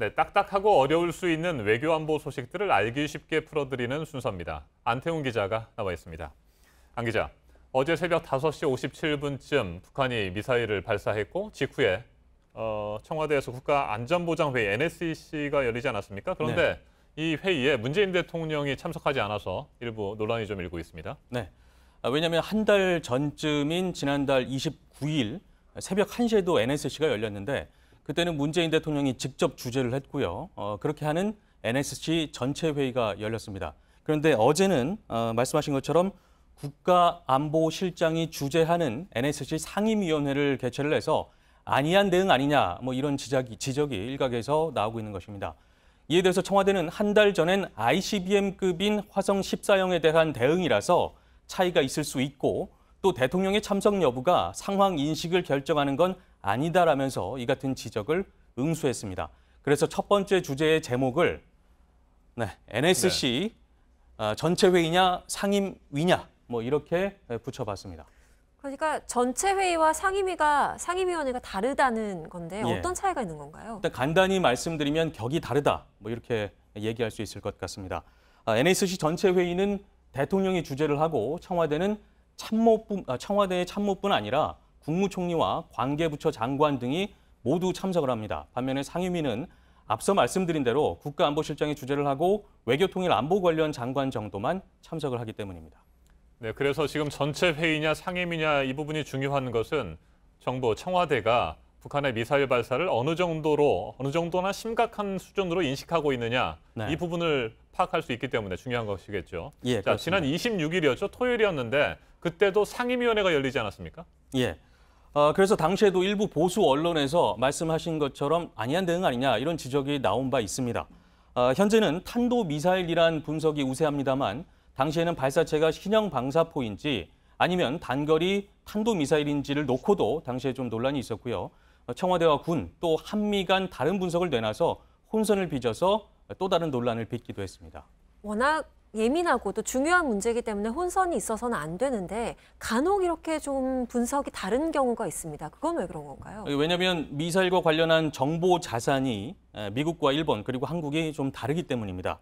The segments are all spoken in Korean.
네, 딱딱하고 어려울 수 있는 외교 안보 소식들을 알기 쉽게 풀어드리는 순서입니다. 안태웅 기자가 나와 있습니다. 안 기자, 어제 새벽 5시 57분쯤 북한이 미사일을 발사했고 직후에 청와대에서 국가안전보장회의 NSC가 열리지 않았습니까? 그런데 이 회의에 문재인 대통령이 참석하지 않아서 일부 논란이 좀 일고 있습니다. 네, 왜냐하면 한 달 전쯤인 지난달 29일 새벽 1시에도 NSC가 열렸는데 그때는 문재인 대통령이 직접 주재를 했고요. 그렇게 하는 NSC 전체 회의가 열렸습니다. 그런데 어제는 말씀하신 것처럼 국가안보실장이 주재하는 NSC 상임위원회를 개최를 해서 안이한 대응 아니냐 뭐 이런 지적이 일각에서 나오고 있는 것입니다. 이에 대해서 청와대는 한 달 전엔 ICBM급인 화성 14형에 대한 대응이라서 차이가 있을 수 있고 또 대통령의 참석 여부가 상황 인식을 결정하는 건 아니다라면서 이 같은 지적을 응수했습니다. 그래서 첫 번째 주제의 제목을 NSC 전체 회의냐 상임위냐 뭐 이렇게 붙여봤습니다. 그러니까 전체 회의와 상임위원회가 다르다는 건데 어떤 차이가 있는 건가요? 일단 간단히 말씀드리면 격이 다르다 뭐 이렇게 얘기할 수 있을 것 같습니다. NSC 전체 회의는 대통령이 주재를 하고 청와대의 참모뿐 아니라 국무총리와 관계부처 장관 등이 모두 참석을 합니다. 반면에 상임위는 앞서 말씀드린 대로 국가안보실장이 주재를 하고 외교통일안보 관련 장관 정도만 참석을 하기 때문입니다. 네, 그래서 지금 전체 회의냐 상임위냐 이 부분이 중요한 것은 정부 청와대가 북한의 미사일 발사를 어느 정도나 심각한 수준으로 인식하고 있느냐 이 부분을 파악할 수 있기 때문에 중요한 것이겠죠. 예, 자, 지난 26일이었죠. 토요일이었는데 그때도 상임위원회가 열리지 않았습니까? 예. 그래서 당시에도 일부 보수 언론에서 말씀하신 것처럼 안이한 대응 아니냐 이런 지적이 나온 바 있습니다. 현재는 탄도미사일이란 분석이 우세합니다만 당시에는 발사체가 신형 방사포인지 아니면 단거리 탄도미사일인지를 놓고도 당시에 좀 논란이 있었고요. 청와대와 군 또 한미 간 다른 분석을 내놔서 혼선을 빚어서 또 다른 논란을 빚기도 했습니다. 워낙 예민하고 또 중요한 문제이기 때문에 혼선이 있어서는 안 되는데 간혹 이렇게 좀 분석이 다른 경우가 있습니다. 그건 왜 그런 건가요? 왜냐하면 미사일과 관련한 정보 자산이 미국과 일본 그리고 한국이 좀 다르기 때문입니다.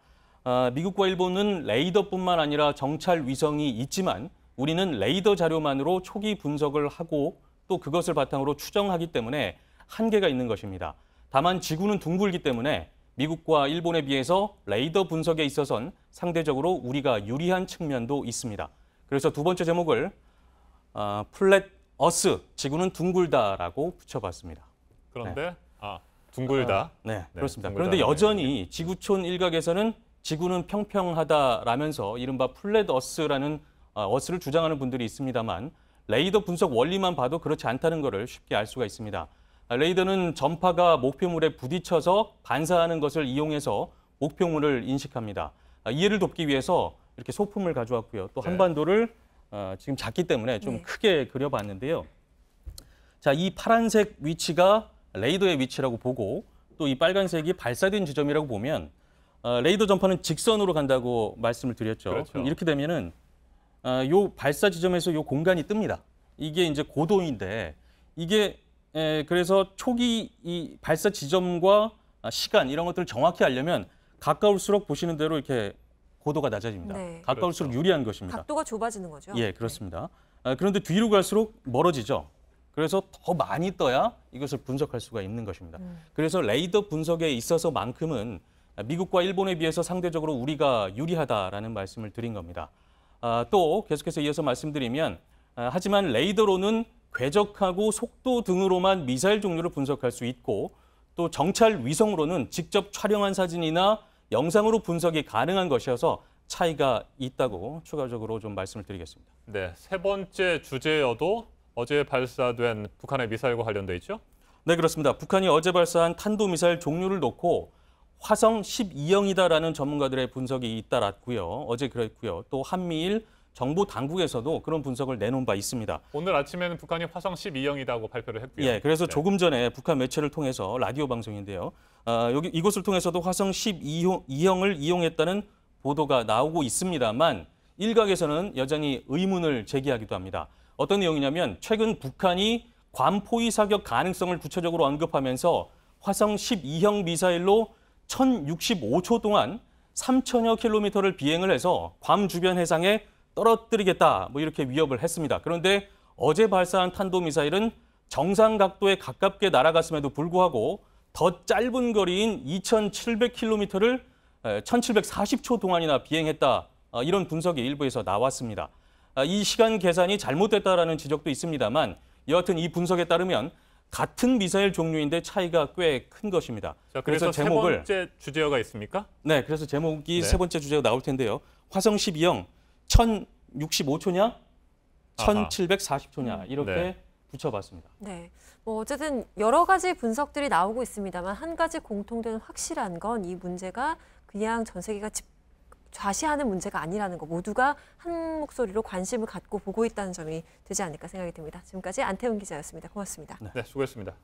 미국과 일본은 레이더뿐만 아니라 정찰 위성이 있지만 우리는 레이더 자료만으로 초기 분석을 하고 또 그것을 바탕으로 추정하기 때문에 한계가 있는 것입니다. 다만 지구는 둥글기 때문에 미국과 일본에 비해서 레이더 분석에 있어서는 상대적으로 우리가 유리한 측면도 있습니다. 그래서 두 번째 제목을 플랫 어스, 지구는 둥글다라고 붙여봤습니다. 그런데 둥글다. 네, 그렇습니다. 그런데 여전히 지구촌 일각에서는 지구는 평평하다라면서 이른바 플랫 어스라는 어스를 주장하는 분들이 있습니다만 레이더 분석 원리만 봐도 그렇지 않다는 것을 쉽게 알 수가 있습니다. 레이더는 전파가 목표물에 부딪혀서 반사하는 것을 이용해서 목표물을 인식합니다. 이해를 돕기 위해서 이렇게 소품을 가져왔고요. 또 한반도를 지금 작기 때문에 좀 크게 그려봤는데요. 자, 이 파란색 위치가 레이더의 위치라고 보고 또 이 빨간색이 발사된 지점이라고 보면 레이더 전파는 직선으로 간다고 말씀을 드렸죠. 그렇죠. 그럼 이렇게 되면은 요 발사 지점에서 요 공간이 뜹니다. 이게 이제 고도인데 이게 그래서 초기 이 발사 지점과 시간 이런 것들을 정확히 알려면 가까울수록 보시는 대로 이렇게 고도가 낮아집니다. 가까울수록 유리한 것입니다. 각도가 좁아지는 거죠? 예, 그렇습니다. 그런데 뒤로 갈수록 멀어지죠. 그래서 더 많이 떠야 이것을 분석할 수가 있는 것입니다. 그래서 레이더 분석에 있어서만큼은 미국과 일본에 비해서 상대적으로 우리가 유리하다라는 말씀을 드린 겁니다. 또 계속해서 이어서 말씀드리면 하지만 레이더로는 궤적하고 속도 등으로만 미사일 종류를 분석할 수 있고 또 정찰 위성으로는 직접 촬영한 사진이나 영상으로 분석이 가능한 것이어서 차이가 있다고 추가적으로 좀 말씀을 드리겠습니다. 네, 세 번째 주제여도 어제 발사된 북한의 미사일과 관련돼 있죠? 네, 그렇습니다. 북한이 어제 발사한 탄도미사일 종류를 놓고 화성 12형이다라는 전문가들의 분석이 잇따랐고요. 어제 그랬고요. 또 한미일 정보 당국에서도 그런 분석을 내놓은 바 있습니다. 오늘 아침에는 북한이 화성 12형이다고 발표를 했고요. 예, 그래서 조금 전에 북한 매체를 통해서 라디오 방송인데요. 이곳을 통해서도 화성 12형을 이용했다는 보도가 나오고 있습니다만 일각에서는 여전히 의문을 제기하기도 합니다. 어떤 내용이냐면 최근 북한이 괌 포위 사격 가능성을 구체적으로 언급하면서 화성 12형 미사일로 1065초 동안 3천여 킬로미터를 비행을 해서 괌 주변 해상에 떨어뜨리겠다, 뭐 이렇게 위협을 했습니다. 그런데 어제 발사한 탄도미사일은 정상 각도에 가깝게 날아갔음에도 불구하고 더 짧은 거리인 2,700킬로미터를 1,740초 동안이나 비행했다. 이런 분석이 일부에서 나왔습니다. 이 시간 계산이 잘못됐다라는 지적도 있습니다만 여하튼 이 분석에 따르면 같은 미사일 종류인데 차이가 꽤 큰 것입니다. 자, 그래서 제목을 세 번째 주제어가 있습니까? 네, 그래서 제목이 네. 세 번째 주제가 나올 텐데요. 화성 12형 1065초냐, 1740초냐 이렇게 네. 붙여봤습니다. 네. 뭐 어쨌든 여러 가지 분석들이 나오고 있습니다만 한 가지 공통된 확실한 건 이 문제가 그냥 전 세계가 좌시하는 문제가 아니라는 거, 모두가 한 목소리로 관심을 갖고 보고 있다는 점이 되지 않을까 생각이 듭니다. 지금까지 안태훈 기자였습니다. 고맙습니다. 네, 수고했습니다.